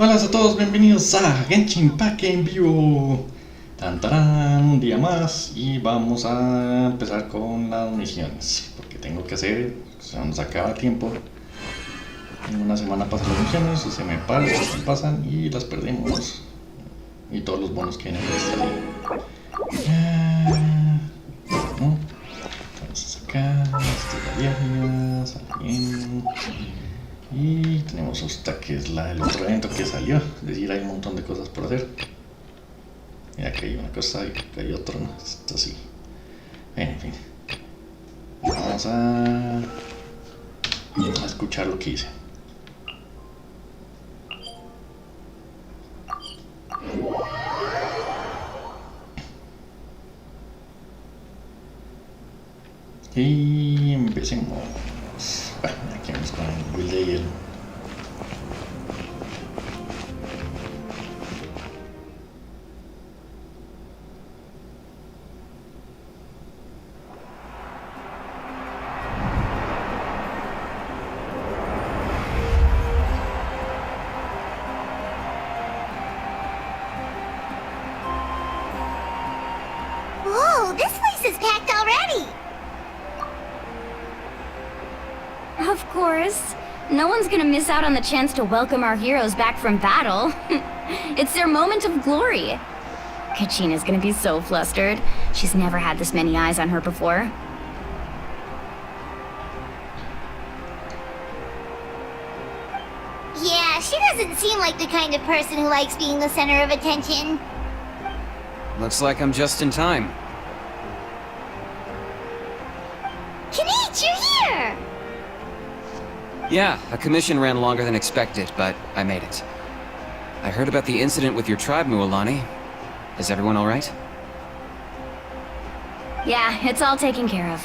Hola a todos, bienvenidos a Genshin en vivo. Tan tarán, un día más y vamos a empezar con las misiones. Porque tengo que hacer, se nos acaba el tiempo. En una semana pasan las misiones y se me pasan y las perdemos. Y todos los bonos que vienen de esta ley. Entonces acá, esta es la vieja, sale bien. Y tenemos esta que es la del otro evento que salió, es decir, hay un montón de cosas por hacer. Mira que hay una cosa y que hay otra, ¿no? Esto sí. En fin. Vamos a escuchar lo que hice. Y empecemos. Bueno, aquí vamos con el build de hielo. Whoa, this place is packed already! Of course. No one's gonna miss out on the chance to welcome our heroes back from battle. It's their moment of glory. Kachina's gonna be so flustered. She's never had this many eyes on her before. Yeah, she doesn't seem like the kind of person who likes being the center of attention. Looks like I'm just in time. Kinich, you're here! Yeah, a commission ran longer than expected, but I made it. I heard about the incident with your tribe, Mualani. Is everyone alright? Yeah, it's all taken care of.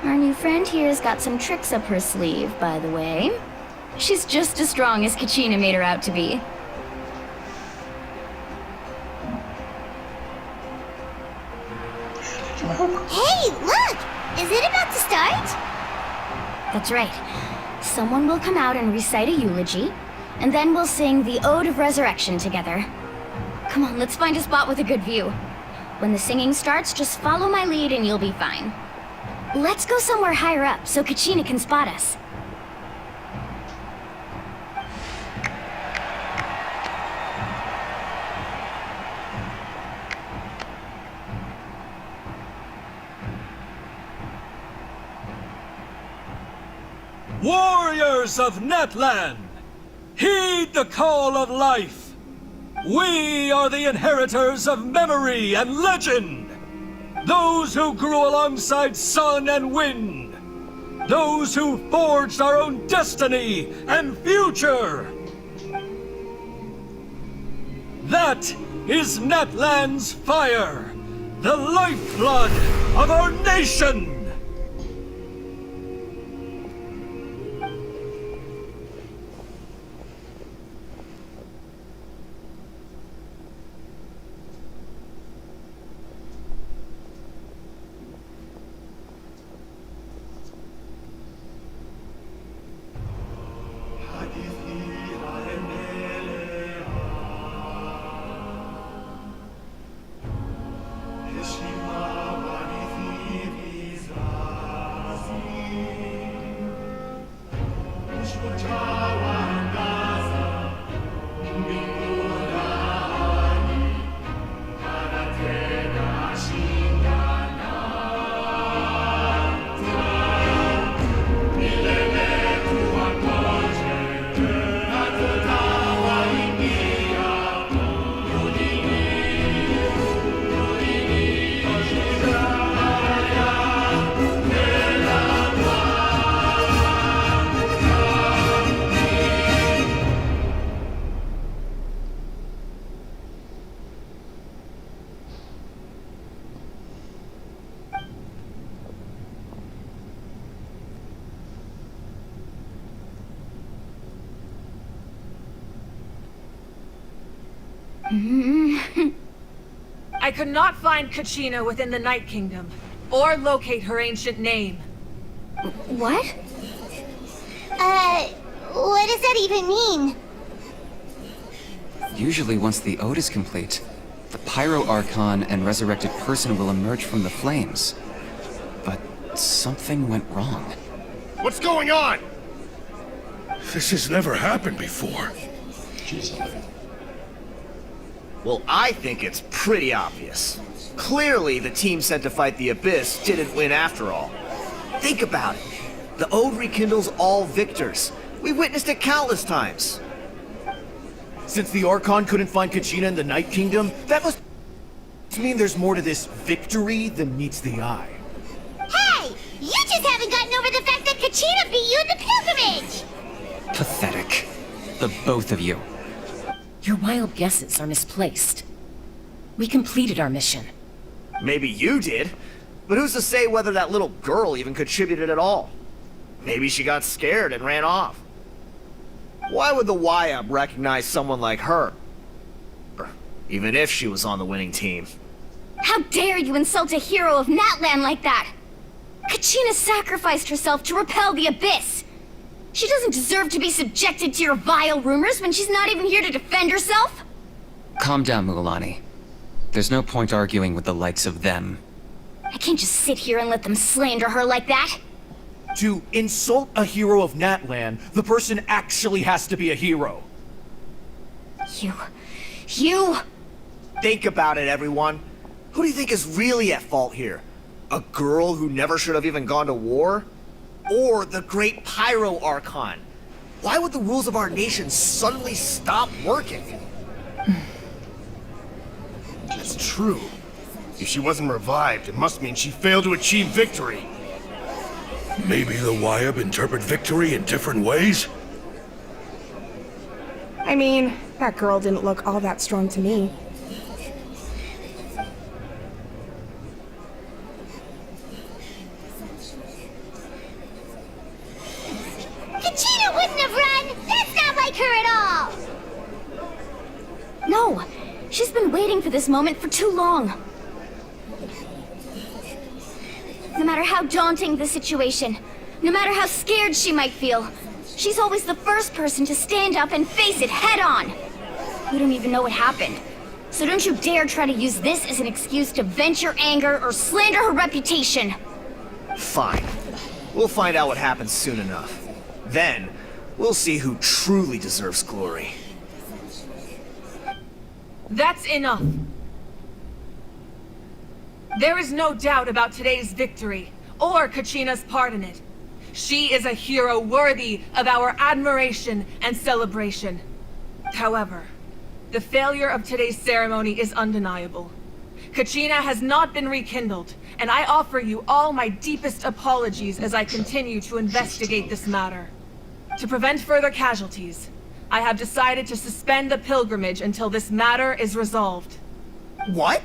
Our new friend here's got some tricks up her sleeve, by the way. She's just as strong as Kachina made her out to be. Hey, look! Is it about to start? That's right. Someone will come out and recite a eulogy, and then we'll sing the Ode of Resurrection together. Come on, let's find a spot with a good view. When the singing starts, just follow my lead and you'll be fine. Let's go somewhere higher up so Kachina can spot us. Warriors of Netland, heed the call of life. We are the inheritors of memory and legend. Those who grew alongside sun and wind. Those who forged our own destiny and future. That is Netland's fire, the lifeblood of our nation. I could not find Kachina within the Night Kingdom, or locate her ancient name. What? What does that even mean? Usually once the ode is complete, the Pyro Archon and resurrected person will emerge from the flames. But something went wrong. What's going on? This has never happened before. Jeez, Well, I think it's pretty obvious. Clearly, the team sent to fight the Abyss didn't win after all. Think about it. The Ode rekindles all victors. We witnessed it countless times. Since the Archon couldn't find Kachina in the Night Kingdom, that must mean there's more to this victory than meets the eye. Hey! You just haven't gotten over the fact that Kachina beat you in the pilgrimage! Pathetic. The both of you. Your wild guesses are misplaced. We completed our mission. Maybe you did, but who's to say whether that little girl even contributed at all? Maybe she got scared and ran off. Why would the YUB recognize someone like her? Even if she was on the winning team. How dare you insult a hero of Natlan like that? Kachina sacrificed herself to repel the Abyss. She doesn't deserve to be subjected to your vile rumors when she's not even here to defend herself. Calm down, Mualani. There's no point arguing with the likes of them. I can't just sit here and let them slander her like that. To insult a hero of Natlan, the person actually has to be a hero. You... Think about it, everyone. Who do you think is really at fault here? A girl who never should have even gone to war? Or the great Pyro Archon? Why would the rules of our nation suddenly stop working? It's true. If she wasn't revived, it must mean she failed to achieve victory. Maybe the YUB interpret victory in different ways? I mean, that girl didn't look all that strong to me. Kachina wouldn't have run! That's not like her at all! No, she's been waiting for this moment for too long. No matter how daunting the situation, no matter how scared she might feel, she's always the first person to stand up and face it head on. We don't even know what happened. So don't you dare try to use this as an excuse to vent your anger or slander her reputation. Fine. We'll find out what happens soon enough. Then, we'll see who truly deserves glory. That's enough. There is no doubt about today's victory, or Kachina's part in it. She is a hero worthy of our admiration and celebration. However, the failure of today's ceremony is undeniable. Kachina has not been rekindled, and I offer you all my deepest apologies as I continue to investigate this matter. To prevent further casualties, I have decided to suspend the pilgrimage until this matter is resolved. What?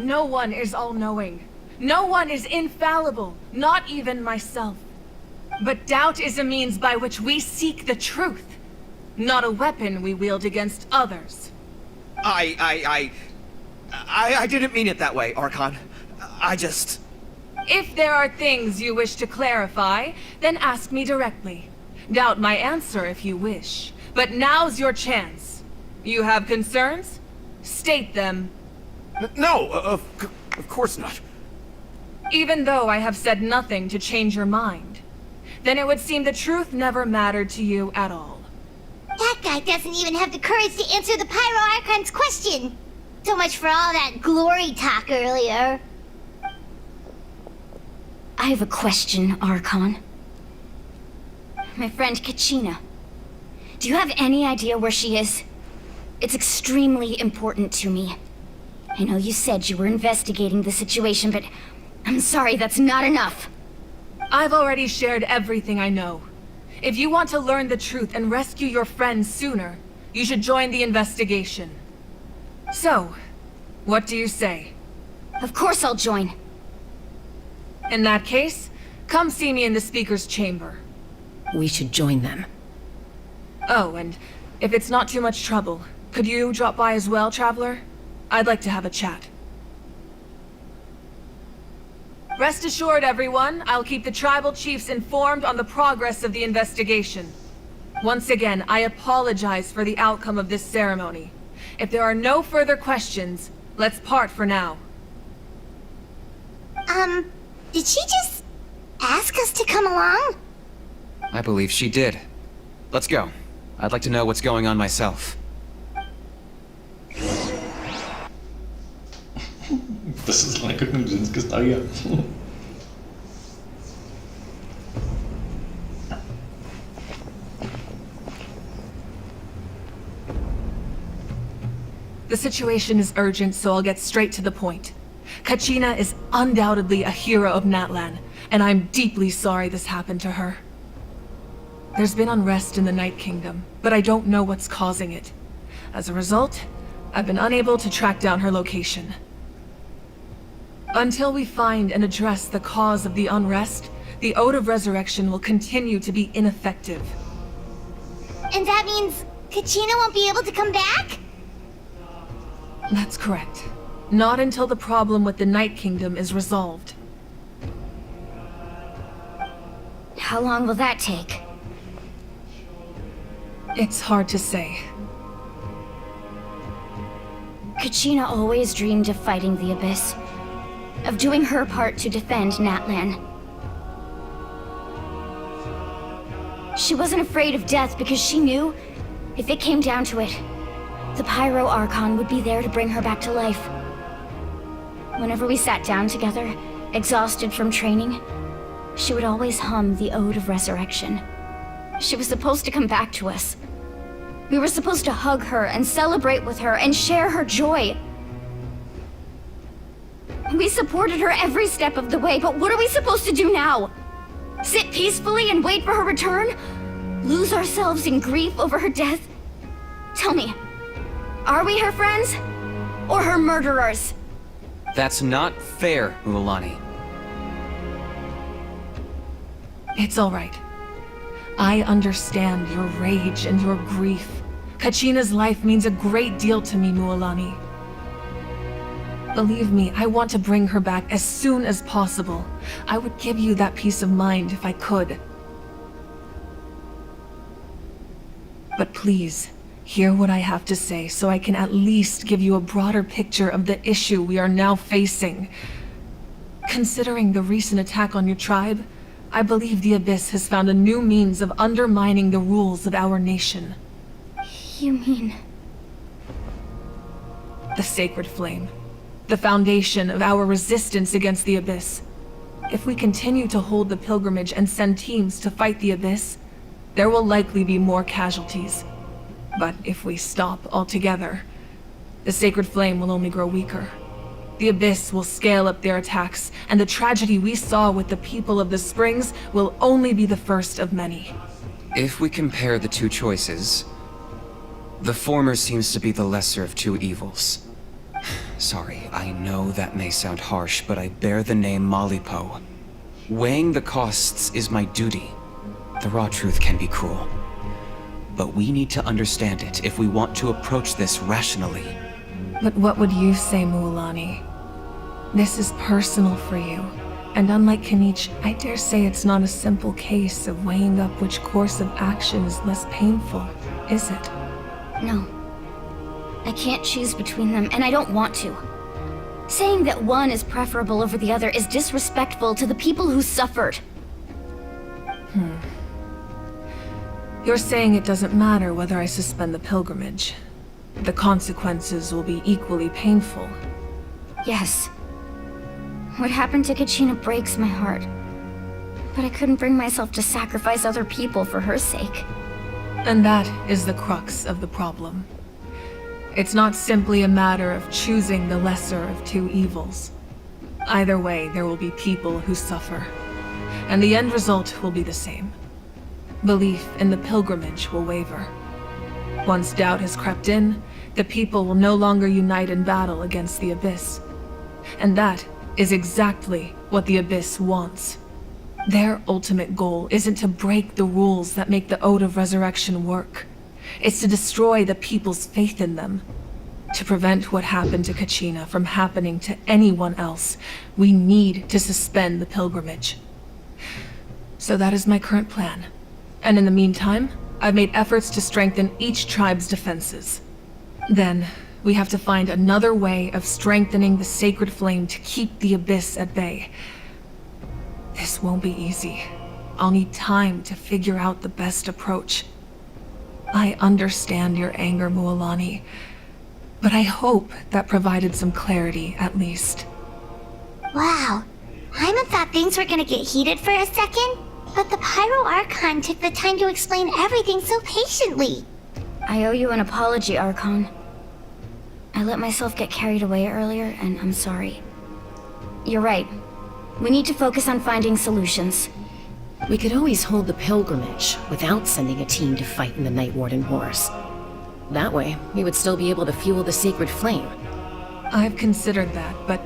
No one is all-knowing. No one is infallible, not even myself. But doubt is a means by which we seek the truth, not a weapon we wield against others. I didn't mean it that way, Archon. I just... If there are things you wish to clarify, then ask me directly. Doubt my answer if you wish. But now's your chance. You have concerns? State them. No, of course not. Even though I have said nothing to change your mind, then it would seem the truth never mattered to you at all. That guy doesn't even have the courage to answer the Pyro Archon's question. So much for all that glory talk earlier. I have a question, Archon. My friend Kachina. Do you have any idea where she is? It's extremely important to me. I know you said you were investigating the situation, but I'm sorry, that's not enough. I've already shared everything I know. If you want to learn the truth and rescue your friends sooner, you should join the investigation. So, what do you say? Of course I'll join. In that case, come see me in the speaker's chamber. We should join them. Oh, and if it's not too much trouble, could you drop by as well, Traveler? I'd like to have a chat. Rest assured, everyone, I'll keep the tribal chiefs informed on the progress of the investigation. Once again, I apologize for the outcome of this ceremony. If there are no further questions, let's part for now. Did she just ask us to come along? I believe she did. Let's go. I'd like to know what's going on myself. Pues es la única conclusión que está bien. The situation is urgent, so I'll get straight to the point. Kachina is undoubtedly a hero of Natlan, and I'm deeply sorry this happened to her. There's been unrest in the Night Kingdom, but I don't know what's causing it. As a result, I've been unable to track down her location. Until we find and address the cause of the unrest, the Ode of Resurrection will continue to be ineffective. And that means Kachina won't be able to come back? That's correct. Not until the problem with the Night Kingdom is resolved. How long will that take? It's hard to say. Kachina always dreamed of fighting the Abyss. Of doing her part to defend Natlan. She wasn't afraid of death because she knew, if it came down to it, the Pyro Archon would be there to bring her back to life. Whenever we sat down together, exhausted from training, she would always hum the Ode of Resurrection. She was supposed to come back to us. We were supposed to hug her and celebrate with her and share her joy. We supported her every step of the way, but what are we supposed to do now? Sit peacefully and wait for her return? Lose ourselves in grief over her death? Tell me, are we her friends? Or her murderers? That's not fair, Mualani. It's all right. I understand your rage and your grief. Kachina's life means a great deal to me, Mualani. Believe me, I want to bring her back as soon as possible. I would give you that peace of mind if I could. But please, hear what I have to say so I can at least give you a broader picture of the issue we are now facing. Considering the recent attack on your tribe, I believe the Abyss has found a new means of undermining the rules of our nation. You mean... The Sacred Flame. The foundation of our resistance against the Abyss. If we continue to hold the pilgrimage and send teams to fight the Abyss, there will likely be more casualties. But if we stop altogether, the Sacred Flame will only grow weaker. The Abyss will scale up their attacks, and the tragedy we saw with the people of the Springs will only be the first of many. If we compare the two choices, the former seems to be the lesser of two evils. Sorry, I know that may sound harsh, but I bear the name Malipo. Weighing the costs is my duty. The raw truth can be cruel. But we need to understand it if we want to approach this rationally. But what would you say, Mualani? This is personal for you. And unlike Kanich, I dare say it's not a simple case of weighing up which course of action is less painful, is it? No. I can't choose between them, and I don't want to. Saying that one is preferable over the other is disrespectful to the people who suffered. You're saying it doesn't matter whether I suspend the pilgrimage. The consequences will be equally painful. Yes. What happened to Kachina breaks my heart. But I couldn't bring myself to sacrifice other people for her sake. And that is the crux of the problem. It's not simply a matter of choosing the lesser of two evils. Either way, there will be people who suffer. And the end result will be the same. Belief in the pilgrimage will waver. Once doubt has crept in, the people will no longer unite in battle against the Abyss. And that is exactly what the Abyss wants. Their ultimate goal isn't to break the rules that make the Ode of Resurrection work. It's to destroy the people's faith in them. To prevent what happened to Kachina from happening to anyone else, we need to suspend the pilgrimage. So that is my current plan. And in the meantime, I've made efforts to strengthen each tribe's defenses. Then, we have to find another way of strengthening the sacred flame to keep the Abyss at bay. This won't be easy. I'll need time to figure out the best approach. I understand your anger, Mualani, but I hope that provided some clarity, at least. Wow. Paimon thought things were gonna get heated for a second, but the Pyro Archon took the time to explain everything so patiently. I owe you an apology, Archon. I let myself get carried away earlier, and I'm sorry. You're right. We need to focus on finding solutions. We could always hold the pilgrimage without sending a team to fight in the Night Warden Wars. That way, we would still be able to fuel the sacred flame. I've considered that, but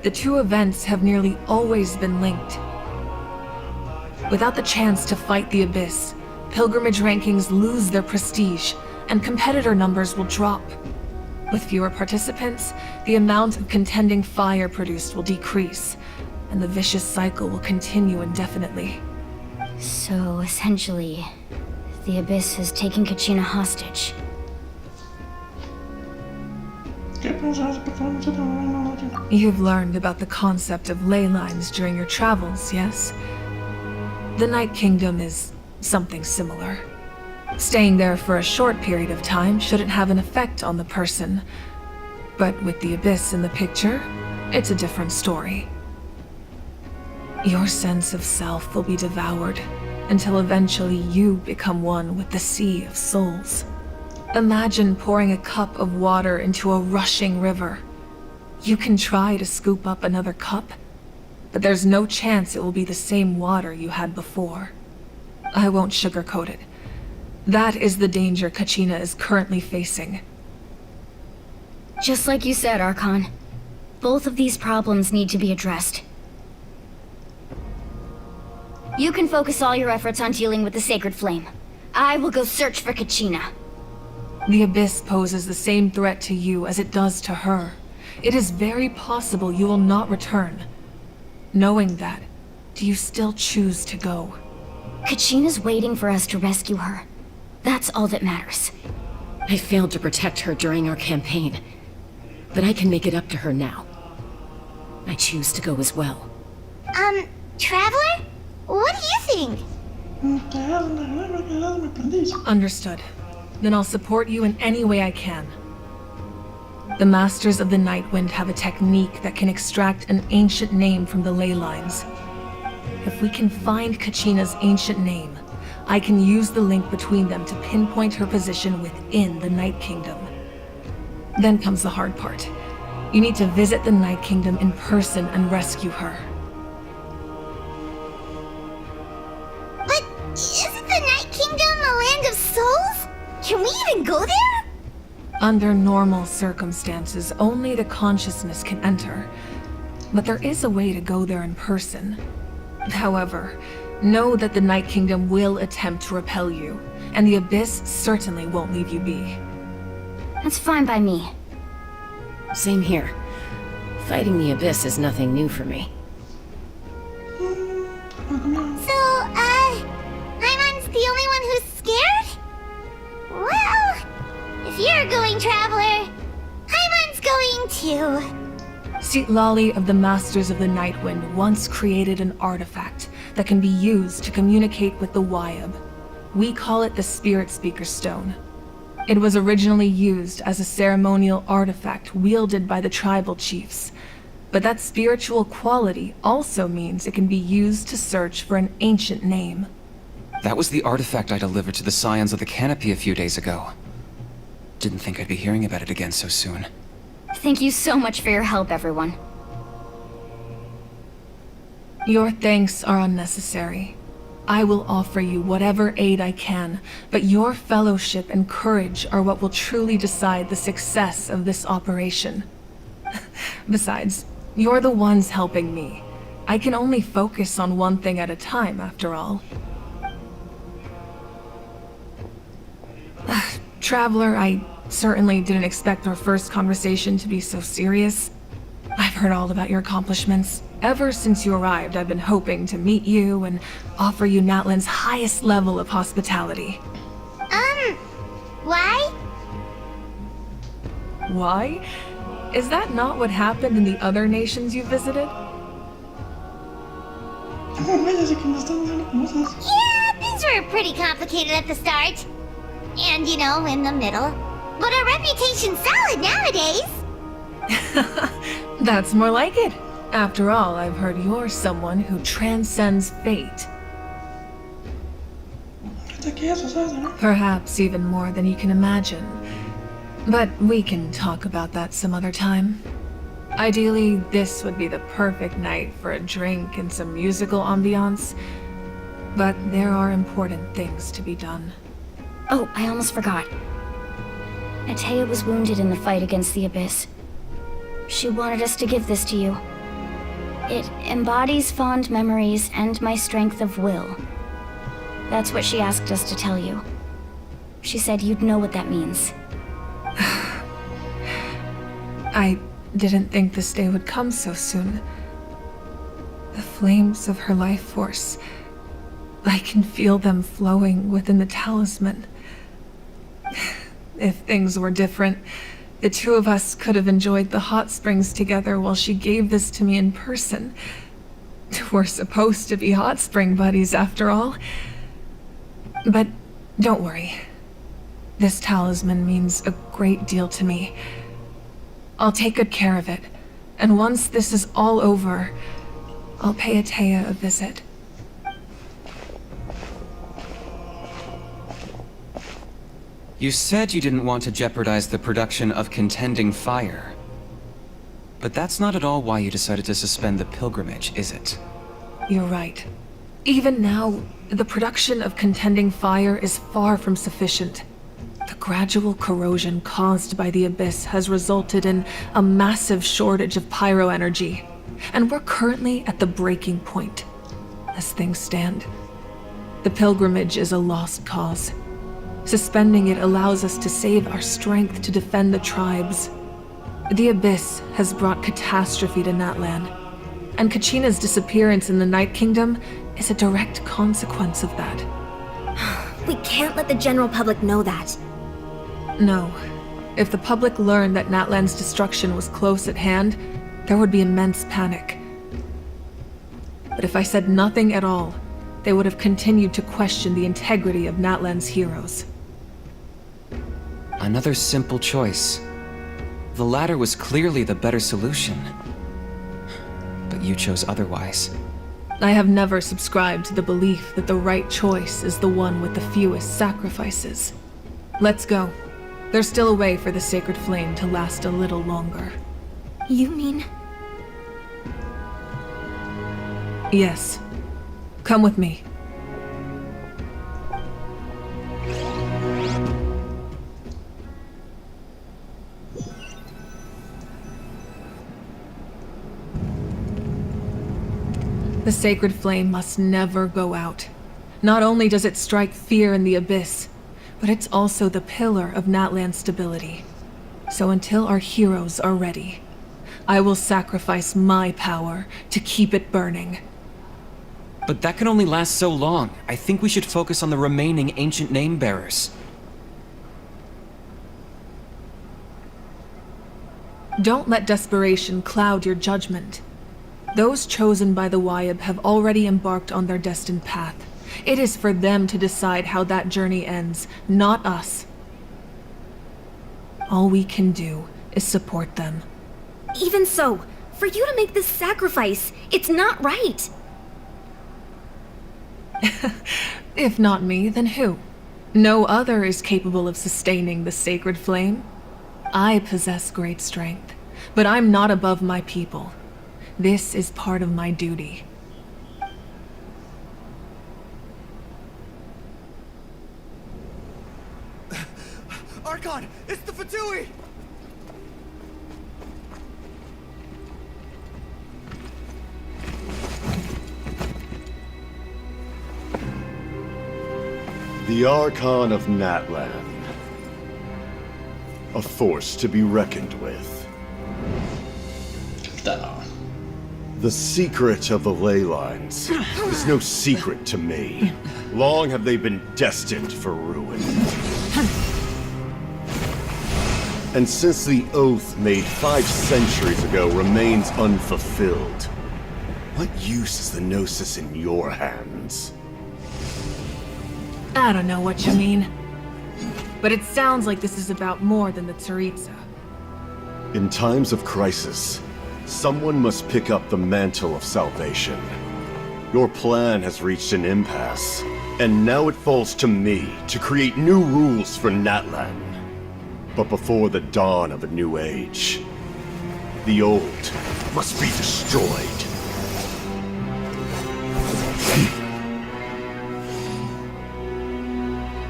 the two events have nearly always been linked. Without the chance to fight the Abyss, pilgrimage rankings lose their prestige, and competitor numbers will drop. With fewer participants, the amount of contending fire produced will decrease, and the vicious cycle will continue indefinitely. So, essentially, the Abyss has taken Kachina hostage. You've learned about the concept of ley lines during your travels, yes? The Night Kingdom is something similar. Staying there for a short period of time shouldn't have an effect on the person. But with the Abyss in the picture, it's a different story. Your sense of self will be devoured, until eventually you become one with the Sea of Souls. Imagine pouring a cup of water into a rushing river. You can try to scoop up another cup, but there's no chance it will be the same water you had before. I won't sugarcoat it. That is the danger Kachina is currently facing. Just like you said, Archon. Both of these problems need to be addressed. You can focus all your efforts on dealing with the Sacred Flame. I will go search for Kachina. The Abyss poses the same threat to you as it does to her. It is very possible you will not return. Knowing that, do you still choose to go? Kachina's waiting for us to rescue her. That's all that matters. I failed to protect her during our campaign, but I can make it up to her now. I choose to go as well. Traveler? What do you think? Understood. Then I'll support you in any way I can. The Masters of the Nightwind have a technique that can extract an ancient name from the ley lines. If we can find Kachina's ancient name, I can use the link between them to pinpoint her position within the Night Kingdom. Then comes the hard part. You need to visit the Night Kingdom in person and rescue her. But isn't the Night Kingdom a land of souls? Can we even go there? Under normal circumstances, only the consciousness can enter. But there is a way to go there in person. However, know that the Night Kingdom will attempt to repel you, and the Abyss certainly won't leave you be. That's fine by me. Same here. Fighting the Abyss is nothing new for me. So, Paimon's the only one who's scared? Well, if you're going, Traveler, Paimon's going too. Citlali of the Masters of the Nightwind once created an artifact that can be used to communicate with the Wyab. We call it the Spirit Speaker Stone. It was originally used as a ceremonial artifact wielded by the tribal chiefs, but that spiritual quality also means it can be used to search for an ancient name. That was the artifact I delivered to the Scions of the Canopy a few days ago. Didn't think I'd be hearing about it again so soon. Thank you so much for your help, everyone. Your thanks are unnecessary. I will offer you whatever aid I can, but your fellowship and courage are what will truly decide the success of this operation. Besides, you're the ones helping me. I can only focus on one thing at a time, after all. Traveler, I certainly didn't expect our first conversation to be so serious. I've heard all about your accomplishments. Ever since you arrived, I've been hoping to meet you and offer you Natlan's highest level of hospitality. Why? Why? Is that not what happened in the other nations you visited? Ya sé que me están diciendo cosas. Yeah, things were pretty complicated at the start. And, you know, in the middle. But our reputation's solid nowadays. That's more like it. After all, I've heard you're someone who transcends fate. Perhaps even more than you can imagine. But we can talk about that some other time. Ideally, this would be the perfect night for a drink and some musical ambiance. But there are important things to be done. Oh, I almost forgot. Atea was wounded in the fight against the Abyss. She wanted us to give this to you. It embodies fond memories and my strength of will. That's what she asked us to tell you. She said you'd know what that means. I didn't think this day would come so soon. The flames of her life force. I can feel them flowing within the talisman. If things were different, the two of us could have enjoyed the hot springs together while she gave this to me in person. We're supposed to be hot spring buddies after all. But don't worry. This talisman means a great deal to me. I'll take good care of it, and once this is all over, I'll pay Atea a visit. You said you didn't want to jeopardize the production of Contending Fire. But that's not at all why you decided to suspend the pilgrimage, is it? You're right. Even now, the production of Contending Fire is far from sufficient. The gradual corrosion caused by the Abyss has resulted in a massive shortage of pyro energy, and we're currently at the breaking point. As things stand, the pilgrimage is a lost cause. Suspending it allows us to save our strength to defend the tribes. The Abyss has brought catastrophe to Natlan, and Kachina's disappearance in the Night Kingdom is a direct consequence of that. We can't let the general public know that. No. If the public learned that Natlan's destruction was close at hand, there would be immense panic. But if I said nothing at all, they would have continued to question the integrity of Natlan's heroes. Another simple choice. The latter was clearly the better solution. But you chose otherwise. I have never subscribed to the belief that the right choice is the one with the fewest sacrifices. Let's go. There's still a way for the sacred flame to last a little longer. You mean? Yes. Come with me. The sacred flame must never go out. Not only does it strike fear in the Abyss, but it's also the pillar of Natlan's stability. So until our heroes are ready, I will sacrifice my power to keep it burning. But that can only last so long. I think we should focus on the remaining ancient name-bearers. Don't let desperation cloud your judgment. Those chosen by the Wayab have already embarked on their destined path. It is for them to decide how that journey ends, not us. All we can do is support them. Even so, for you to make this sacrifice, it's not right. If not me, then who? No other is capable of sustaining the sacred flame. I possess great strength, but I'm not above my people. This is part of my duty. Archon! It's the Fatui! The Archon of Natlan. A force to be reckoned with. The secret of the ley lines is no secret to me. Long have they been destined for ruin. And since the oath made 5 centuries ago remains unfulfilled, what use is the Gnosis in your hands? I don't know what you mean. But it sounds like this is about more than the Tsaritsa. In times of crisis, someone must pick up the mantle of salvation. Your plan has reached an impasse, and now it falls to me to create new rules for Natlan. But before the dawn of a new age, the old must be destroyed.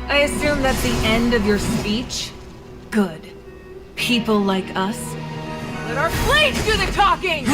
I assume that's the end of your speech? Good. People like us. Let our blades do the talking!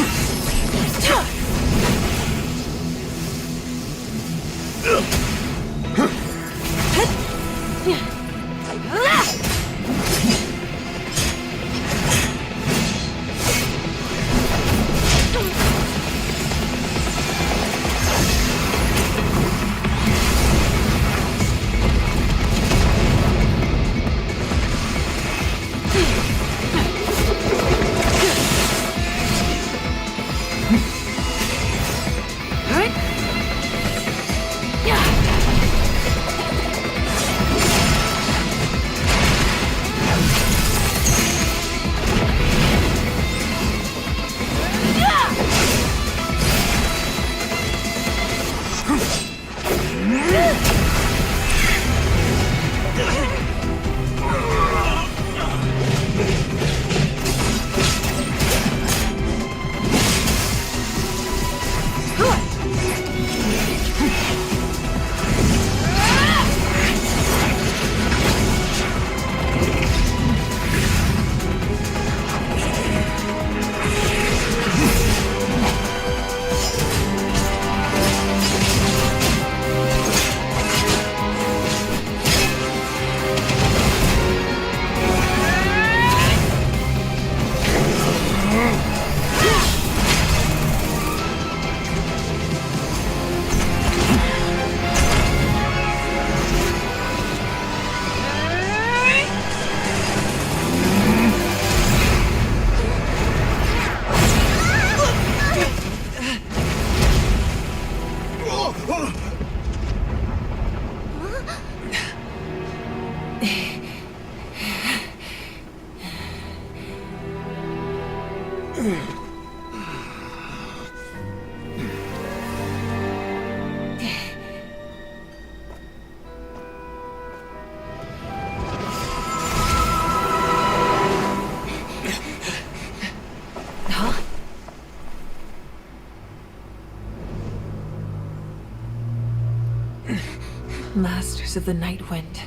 Masters of the Night Wind.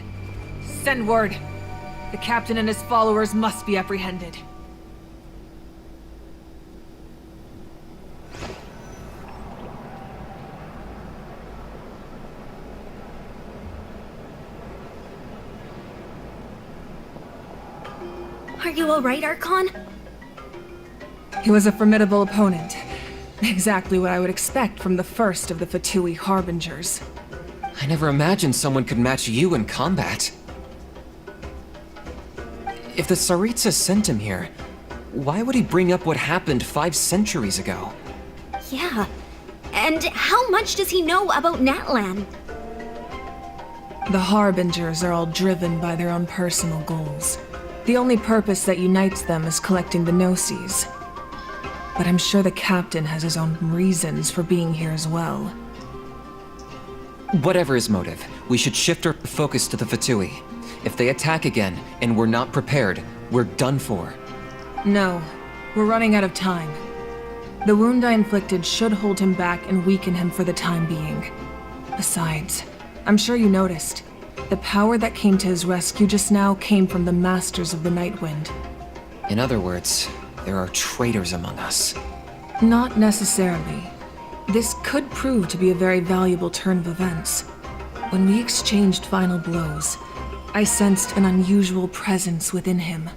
Send word! The captain and his followers must be apprehended. Are you alright, Archon? He was a formidable opponent. Exactly what I would expect from the first of the Fatui Harbingers. I never imagined someone could match you in combat. If the Tsaritsa sent him here, why would he bring up what happened 5 centuries ago? Yeah. And how much does he know about Natlan? The Harbingers are all driven by their own personal goals. The only purpose that unites them is collecting the Gnosis. But I'm sure the captain has his own reasons for being here as well. Whatever his motive, we should shift our focus to the Fatui. If they attack again, and we're not prepared, we're done for. No, we're running out of time. The wound I inflicted should hold him back and weaken him for the time being. Besides, I'm sure you noticed, the power that came to his rescue just now came from the Masters of the Night Wind. In other words, there are traitors among us. Not necessarily. This could prove to be a very valuable turn of events. When we exchanged final blows, I sensed an unusual presence within him.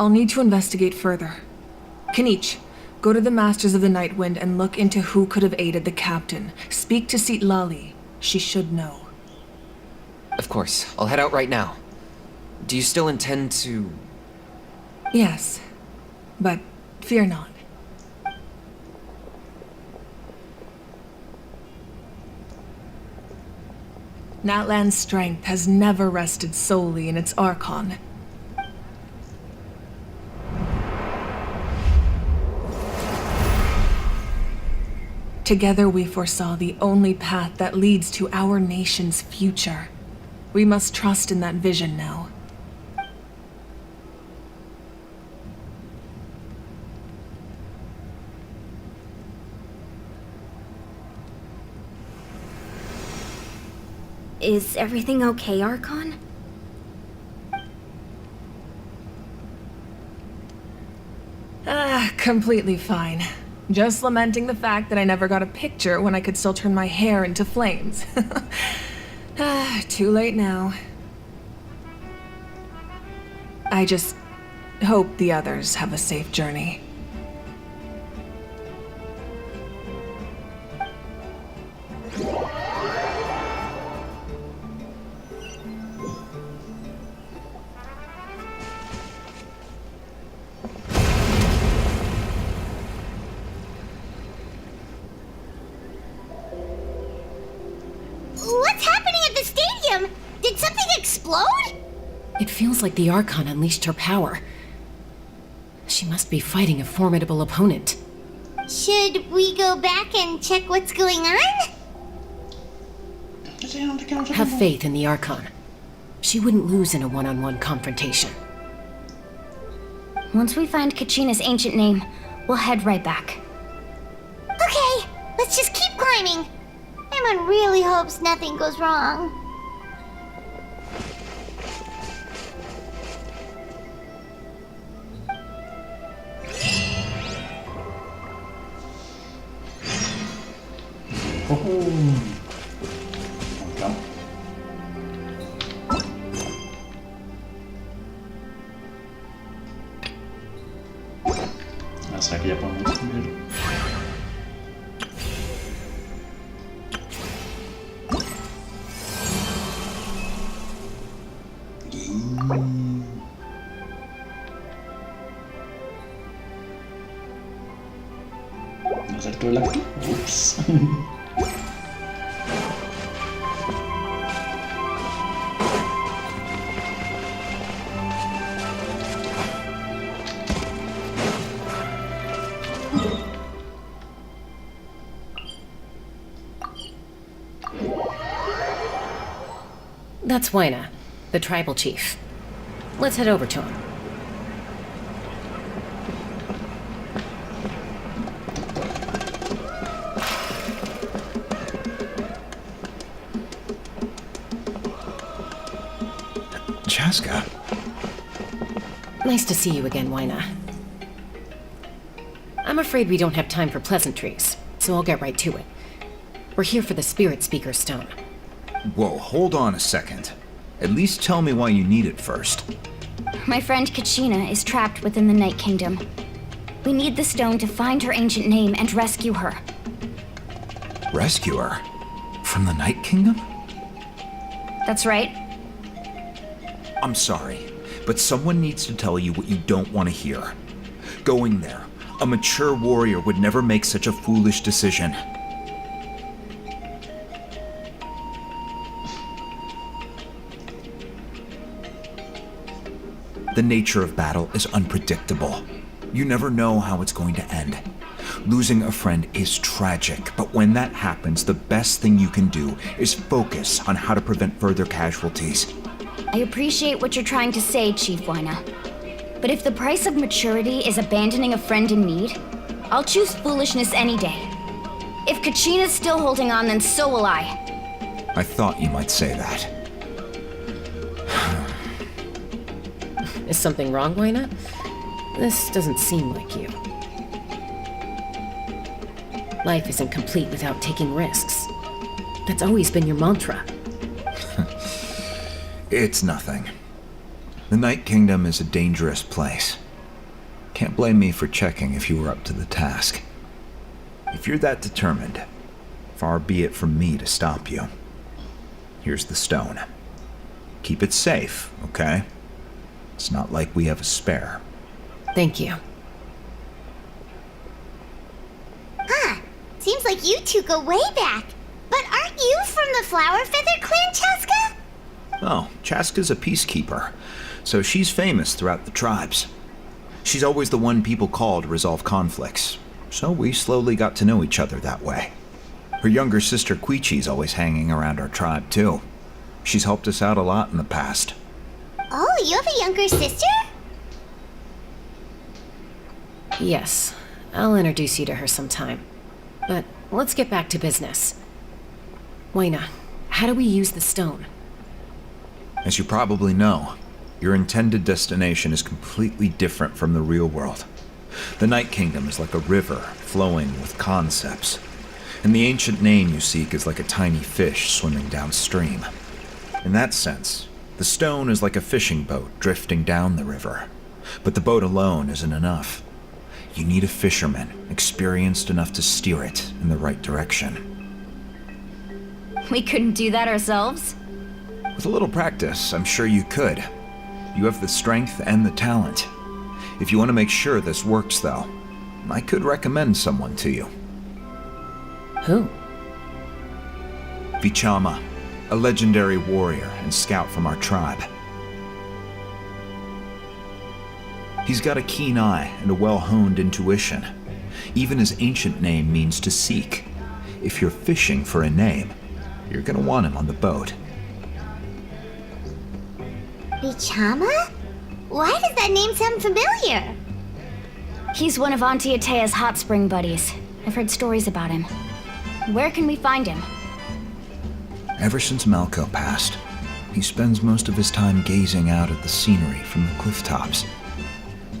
I'll need to investigate further. Kenichi, go to the Masters of the Night Wind and look into who could have aided the captain. Speak to Citlali. She should know. Of course, I'll head out right now. Do you still intend to Yes, but fear not. Natlan's strength has never rested solely in its Archon. Together we foresaw the only path that leads to our nation's future. We must trust in that vision now. Is everything okay, Archon? Completely fine. Just lamenting the fact that I never got a picture when I could still turn my hair into flames. Too late now. I just hope the others have a safe journey. What's happening at the stadium? Did something explode? It feels like the Archon unleashed her power. She must be fighting a formidable opponent. Should we go back and check what's going on? Have faith in the Archon. She wouldn't lose in a one-on-one confrontation. Once we find Kachina's ancient name, we'll head right back. Okay, let's just keep climbing. Emon really hopes nothing goes wrong. Hasta aquí ya podemos subir. Hacer todo el acto. Ups. That's Waina, the tribal chief. Let's head over to him. Chaska. Nice to see you again, Waina. I'm afraid we don't have time for pleasantries, so I'll get right to it. We're here for the Spirit Speaker Stone. Whoa, hold on a second. At least tell me why you need it first. My friend Kachina is trapped within the Night Kingdom. We need the stone to find her ancient name and rescue her. Rescue her? From the Night Kingdom? That's right. I'm sorry, but someone needs to tell you what you don't want to hear. Going there, a mature warrior would never make such a foolish decision. The nature of battle is unpredictable. You never know how it's going to end. Losing a friend is tragic, but when that happens, the best thing you can do is focus on how to prevent further casualties. I appreciate what you're trying to say, Chief Waina. But if the price of maturity is abandoning a friend in need, I'll choose foolishness any day. If Kachina's still holding on, then so will I. I thought you might say that. Is something wrong, Waina? This doesn't seem like you. Life isn't complete without taking risks. That's always been your mantra. It's nothing. The Night Kingdom is a dangerous place. Can't blame me for checking if you were up to the task. If you're that determined, far be it from me to stop you. Here's the stone. Keep it safe, okay? It's not like we have a spare. Thank you. Huh. Seems like you two go way back. But aren't you from the Flower Feather clan, Chaska? Oh, Chaska's a peacekeeper, so she's famous throughout the tribes. She's always the one people call to resolve conflicts, so we slowly got to know each other that way. Her younger sister Quichi's always hanging around our tribe, too. She's helped us out a lot in the past. Oh, you have a younger sister? Yes, I'll introduce you to her sometime. But let's get back to business. Wayna, how do we use the stone? As you probably know, your intended destination is completely different from the real world. The Night Kingdom is like a river flowing with concepts, and the ancient name you seek is like a tiny fish swimming downstream. In that sense, the stone is like a fishing boat drifting down the river, but the boat alone isn't enough. You need a fisherman experienced enough to steer it in the right direction. We couldn't do that ourselves? With a little practice, I'm sure you could. You have the strength and the talent. If you want to make sure this works, though, I could recommend someone to you. Who? Vichama, a legendary warrior and scout from our tribe. He's got a keen eye and a well-honed intuition. Even his ancient name means to seek. If you're fishing for a name, you're gonna want him on the boat. Vichama? Why does that name sound familiar? He's one of Auntie Atea's hot spring buddies. I've heard stories about him. Where can we find him? Ever since Malco passed, he spends most of his time gazing out at the scenery from the cliff tops.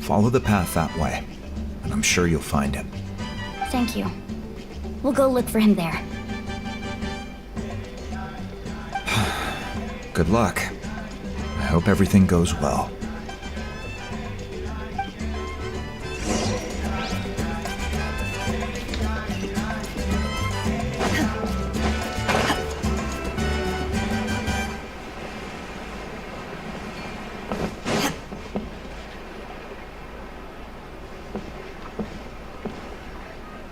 Follow the path that way, and I'm sure you'll find him. Thank you. We'll go look for him there. Good luck. I hope everything goes well.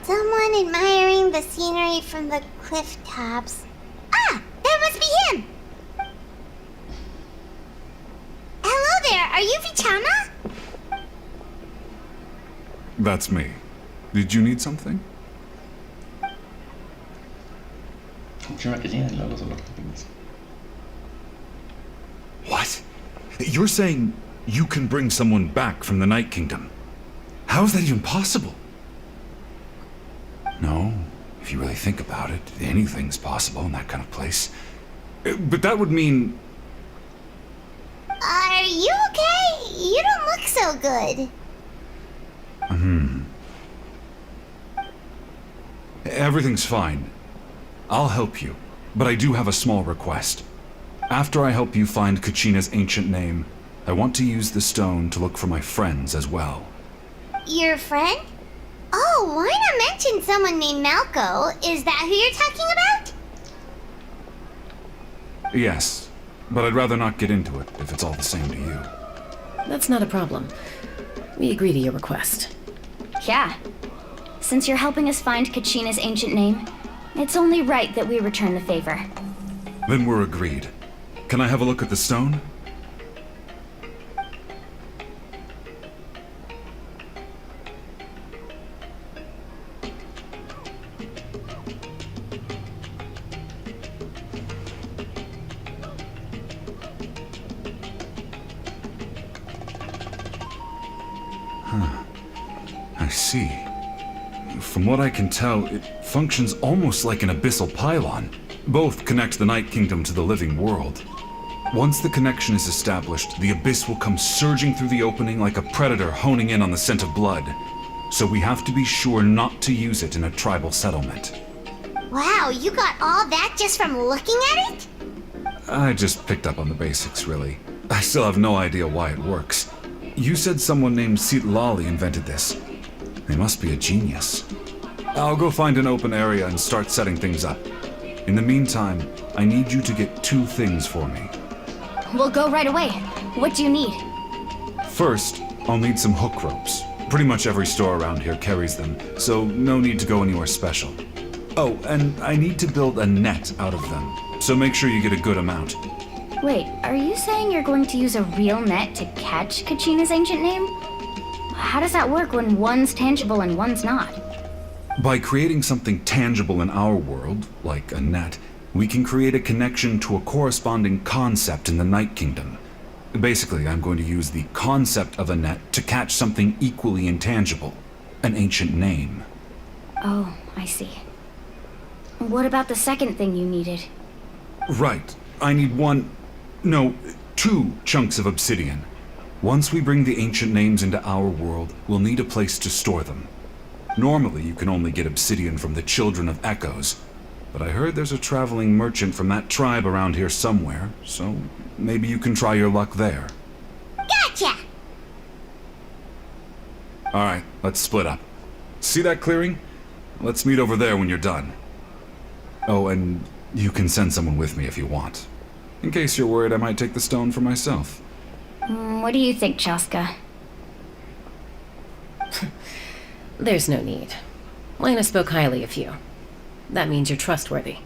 Someone admiring the scenery from the cliff tops. Ah! That must be him! Hello there, are you Vichama? That's me. Did you need something? What? You're saying you can bring someone back from the Night Kingdom? How is that even possible? No, if you really think about it, anything's possible in that kind of place. But that would mean... Are you okay? You don't look so good. Everything's fine. I'll help you, but I do have a small request. After I help you find Kachina's ancient name, I want to use the stone to look for my friends as well. Your friend? Oh, why not mention someone named Malco? Is that who you're talking about? Yes, but I'd rather not get into it if it's all the same to you. That's not a problem. We agree to your request. Yeah. Since you're helping us find Kachina's ancient name, it's only right that we return the favor. Then we're agreed. Can I have a look at the stone? I see. From what I can tell, it functions almost like an abyssal pylon. Both connect the Night Kingdom to the living world. Once the connection is established, the abyss will come surging through the opening like a predator honing in on the scent of blood. So we have to be sure not to use it in a tribal settlement. Wow, you got all that just from looking at it? I just picked up on the basics, really. I still have no idea why it works. You said someone named Sitlali invented this. They must be a genius. I'll go find an open area and start setting things up. In the meantime, I need you to get 2 things for me. We'll go right away. What do you need? First, I'll need some hook ropes. Pretty much every store around here carries them, so no need to go anywhere special. Oh, and I need to build a net out of them, so make sure you get a good amount. Wait, are you saying you're going to use a real net to catch Kachina's ancient name? How does that work when one's tangible and one's not? By creating something tangible in our world, like a net, we can create a connection to a corresponding concept in the Night Kingdom. Basically, I'm going to use the concept of a net to catch something equally intangible, an ancient name. Oh, I see. What about the second thing you needed? Right. I need two chunks of obsidian. Once we bring the ancient names into our world, we'll need a place to store them. Normally, you can only get obsidian from the Children of Echoes, but I heard there's a traveling merchant from that tribe around here somewhere, so maybe you can try your luck there. Gotcha! Alright, let's split up. See that clearing? Let's meet over there when you're done. Oh, and you can send someone with me if you want. In case you're worried I might take the stone for myself. What do you think, Chaska? There's no need. Lena spoke highly of you. That means you're trustworthy.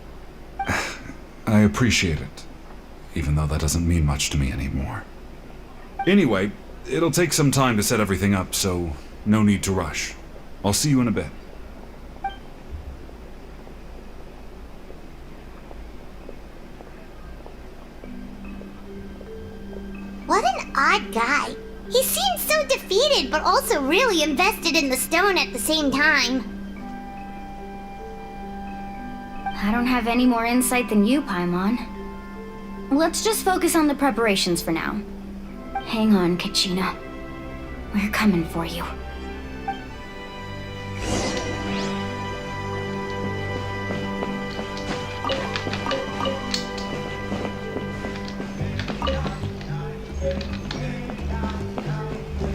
I appreciate it, even though that doesn't mean much to me anymore. Anyway, it'll take some time to set everything up, so no need to rush. I'll see you in a bit. What an odd guy. He seems so defeated, but also really invested in the stone at the same time. I don't have any more insight than you, Paimon. Let's just focus on the preparations for now. Hang on, Kachina. We're coming for you.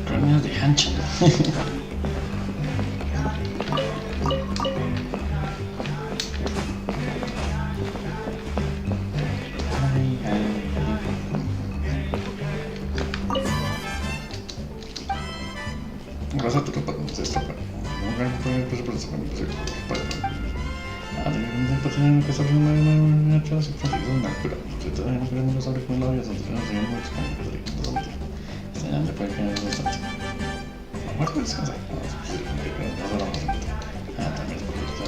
Premios de Genshin. Gracias a tu ropa con esta para un gran presupuesto para tener que salir una hecha si consigues una cura. Si te dejan ver unos abre con la vida, entonces no se muere con el que no se ya le puede quedar bastante. Vamos a descansar. También es porque está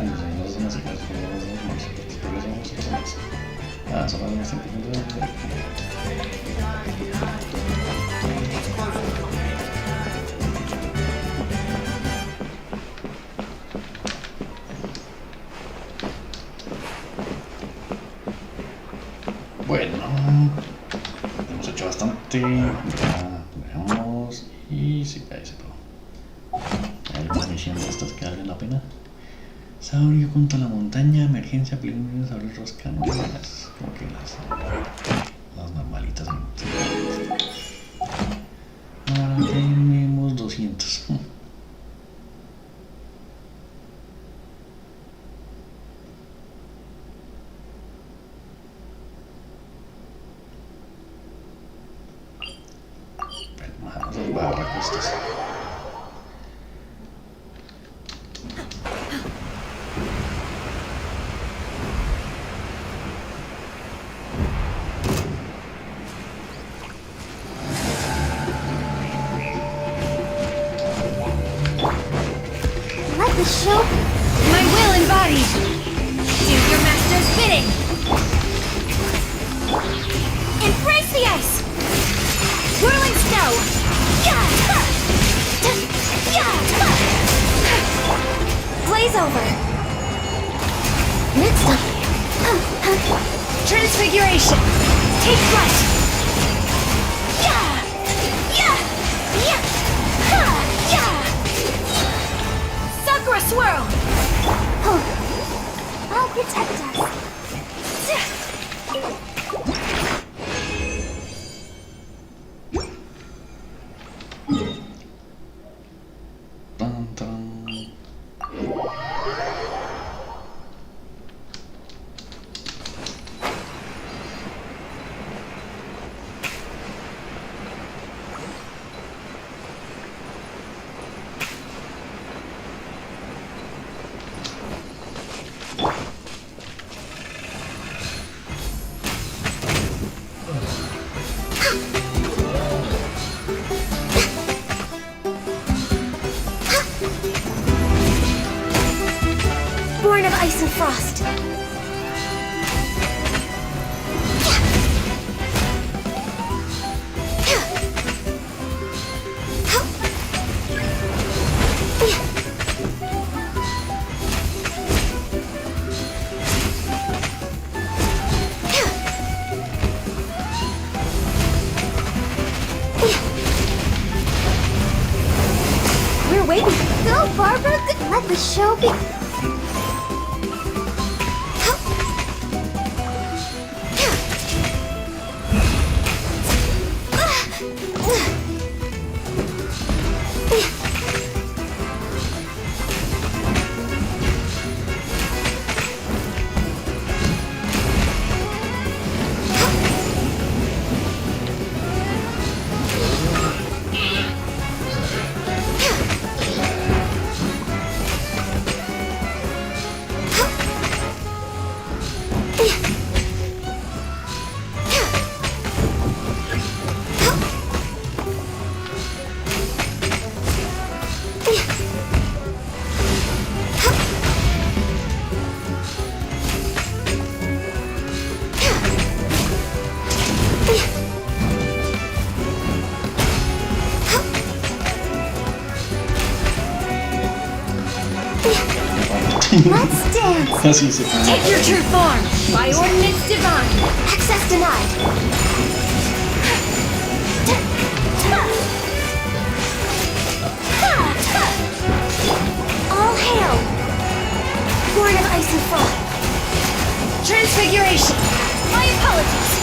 los demás se quedan con los demás, porque son las personas. Son las más importantes. Bueno, hemos hecho bastante, ya veamos y sí, ahí se pudo. Hay alguna misión de estas que valen la pena. Saurio contra la montaña, emergencia, peligro, saurio roscando, como que las normalitas. Tenemos 200. Barracostas. Let the show. My will embodied. Do your master's bidding. Embrace the ice. Whirling snow. Blaze over. Next up. Transfiguration. Take flight. Sakura swirl. I'll protect us. ice and frost. We're waiting. Go, Barbara. Let the show be. Let's dance. Así se pone. Take your true form, by ordinance divine. Access denied. All hail. Born of ice and frost. Transfiguration. My apologies.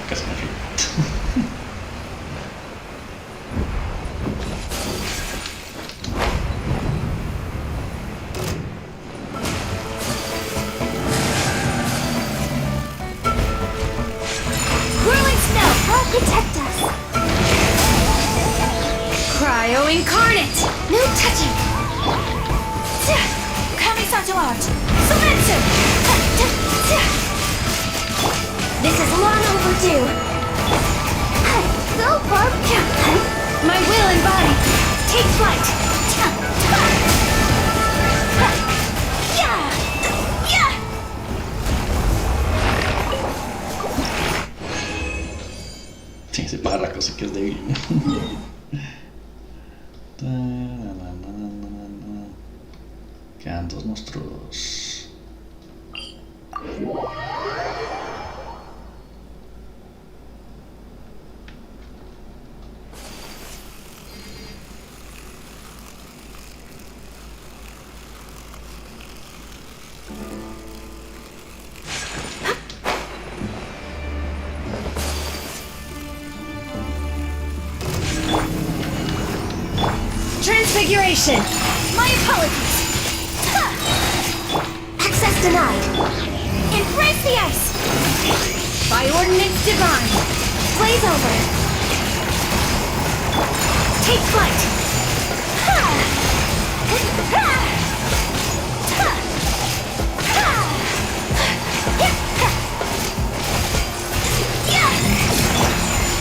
Casi me río. Whirling snow. Help protect us. Cryo incarnate. No touching. Kamisato art. Sometsu. This is long overdue. Go, Barb. My will and body. Take flight. Sí, ese pajarraco sí que es débil, ¿no? Quedan dos monstruos. Transfiguration. My apologies. Access denied. Embrace the ice. By ordinance divine. Blaze over. Take flight.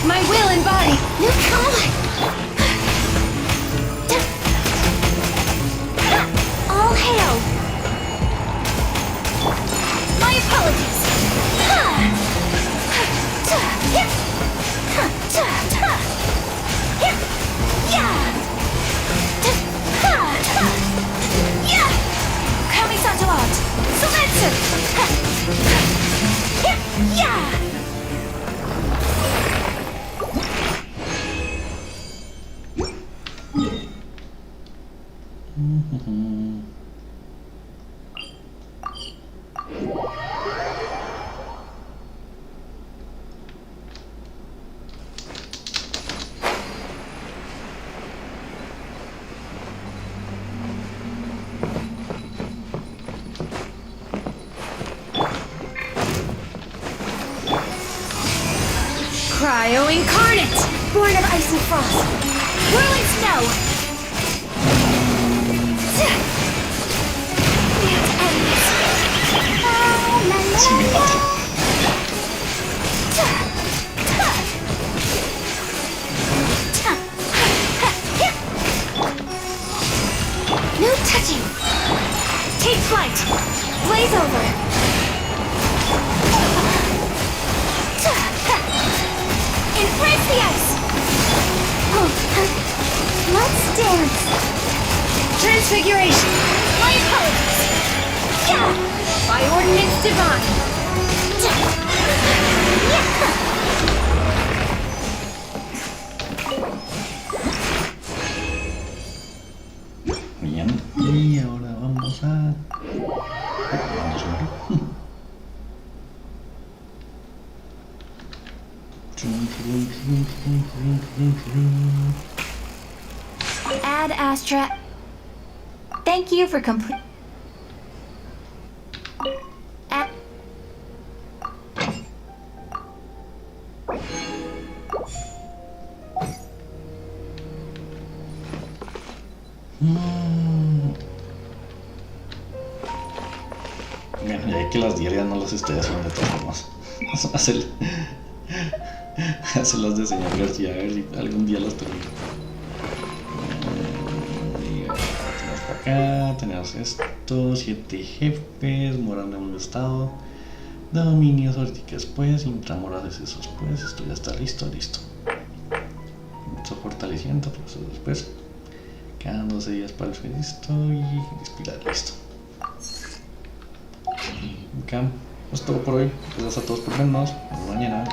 My will and body. No, come on. All hail. My apologies. Kamisato art. Sometsu. Cryo Incarnate! Born of ice and frost. Whirling snow! No touching! Take flight! Blaze over! Embrace the ice! Let's dance! Transfiguration! My apologies! By ordinance divine! Bien, y ahora vamos a... Vamos a ver. Ad Astra. Thank you for complete. Bueno, ya que las diarias no las estoy haciendo de todas formas. Hacerlas de señor García, a ver si algún día las termino. Y ahora tenemos por acá, tenemos esto, 7 jefes, moral en un estado, dominios ópticas pues, intramorales esos pues, esto ya está listo. Mucho fortalecimiento, por eso después. Quedan 12 días para el listo y inspirar, listo. Acá, es todo por hoy. Gracias a todos por vernos. Hasta mañana.